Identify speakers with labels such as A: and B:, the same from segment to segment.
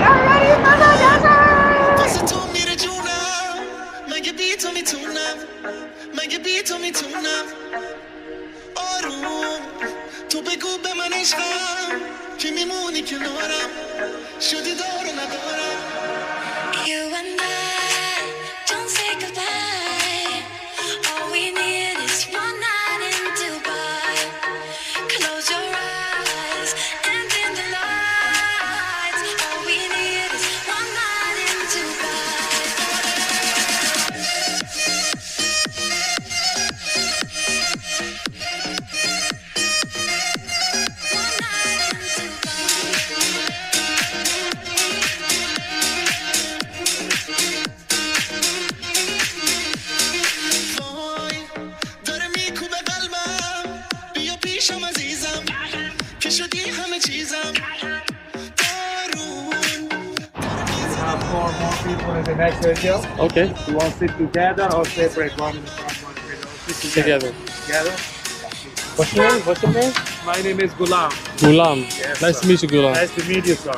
A: are ready for the desert!
B: You and I don't say goodbye. All we need is one night in Dubai. Close your eyes and dim the lights. All we need is one night in Dubai. One night in
C: Four more people in the next video.
D: Okay.
C: You want to sit together or separate? One in the front, one in the middle. Sit
D: Together.
C: Together?
D: What's your name? What's your name?
C: My name is Gulam.
D: Gulam.
C: Yes,
D: Nice
C: sir.
D: to meet you, Gulam.
C: Nice to meet you, sir.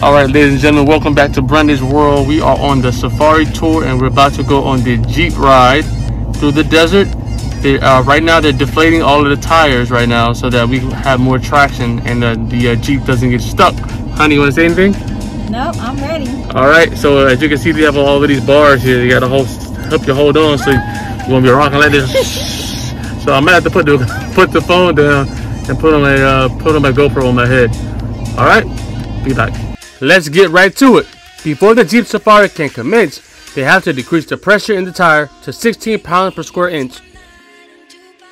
D: All right, ladies and gentlemen, welcome back to Brandy's World. We are on the safari tour and we're about to go on the Jeep ride through the desert. Right now they're deflating all of the tires right now so that we have more traction and the Jeep doesn't get stuck. Honey, you want to say anything?
A: Nope, I'm ready.
D: All right, so as you can see, they have all of these bars here. You got to help you hold on, so you're going to be rocking like this. So I'm going to have to put the phone down and put on my GoPro on my head. All right, be back. Let's get right to it. Before the Jeep Safari can commence, they have to decrease the pressure in the tire to 16 pounds per square inch.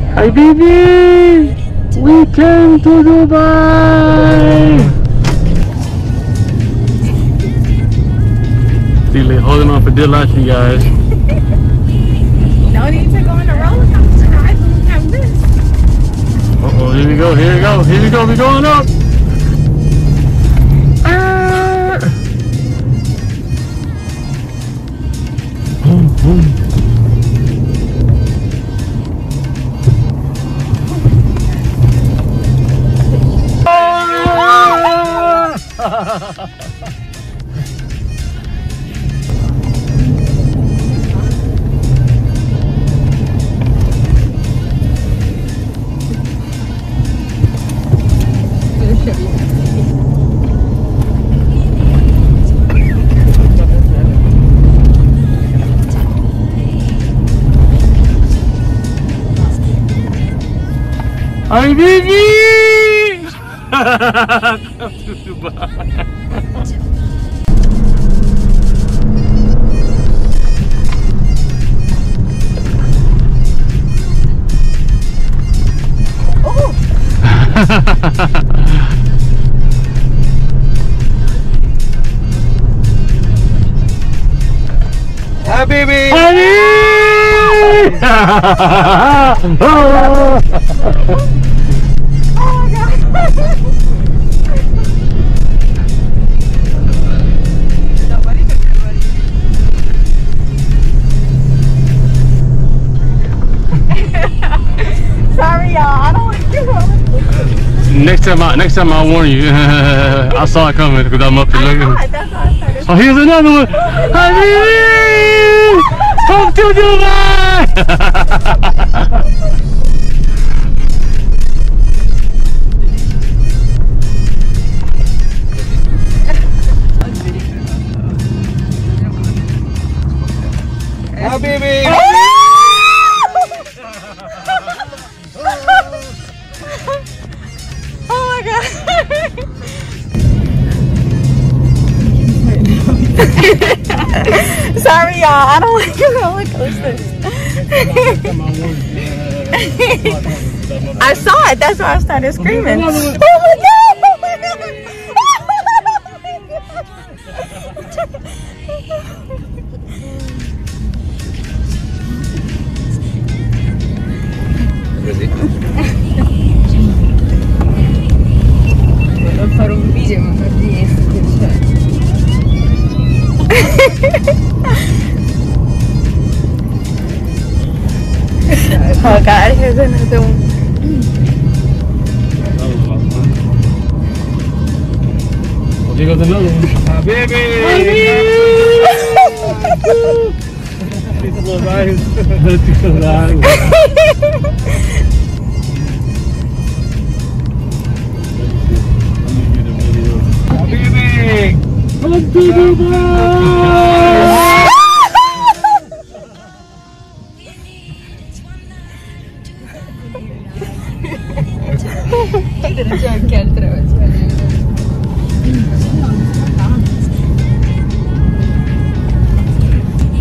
D: Hi baby! We came to Dubai! Delay holding on for dear life, you guys.
A: No need to go on a roller coaster ride when we have this.
D: Uh-oh, here we go, here we go, here we go, we're going up! Boom, boom. Hi baby! Come to Dubai.
C: Hi, baby!
A: Sorry, y'all. I don't want to go.
D: Next time I'll warn you. I saw it coming because I'm up there looking.
A: That's why I started.
D: Oh, here's another one. Habibi! Come to Dubai!
C: Hi, baby!
A: Oh my god. Sorry, y'all. I don't like roller coasters. I saw it. That's why I started screaming. Oh my god! Oh my god! Farò un video ma per dire Oh God, here's another one.
D: Here goes another one. My baby! These little eyes. These little eyes. My baby! My baby boy!
A: Jag kan tro det.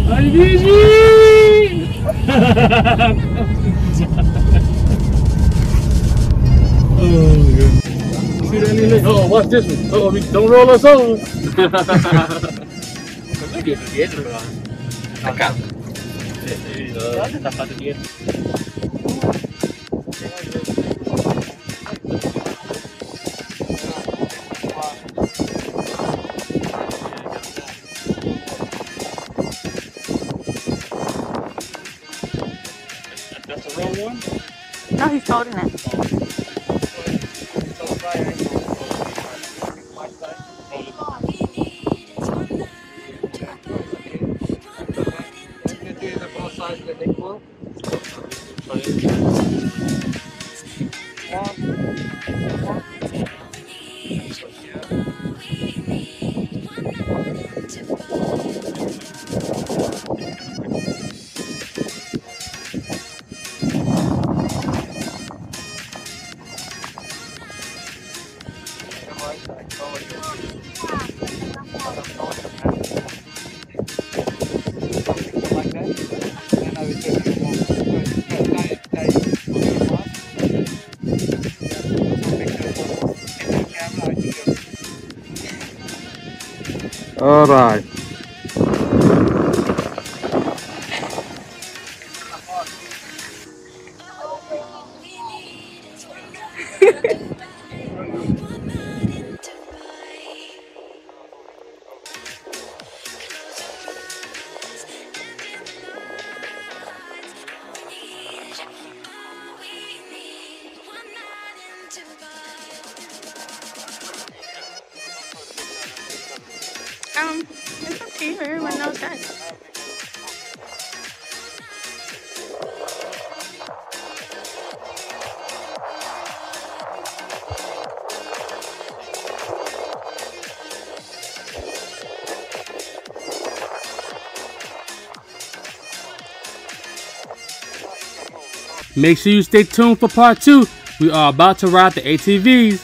D: Hi, baby! Oh, my God. See that little? Oh, watch this one. Oh, don't roll us over. Acá. Esta parte aquí. That's the wrong one?
A: No, he's holding it.
D: All right.
A: It's up to you. Everyone knows that.
D: Make sure you stay tuned for part 2. We are about to ride the ATVs.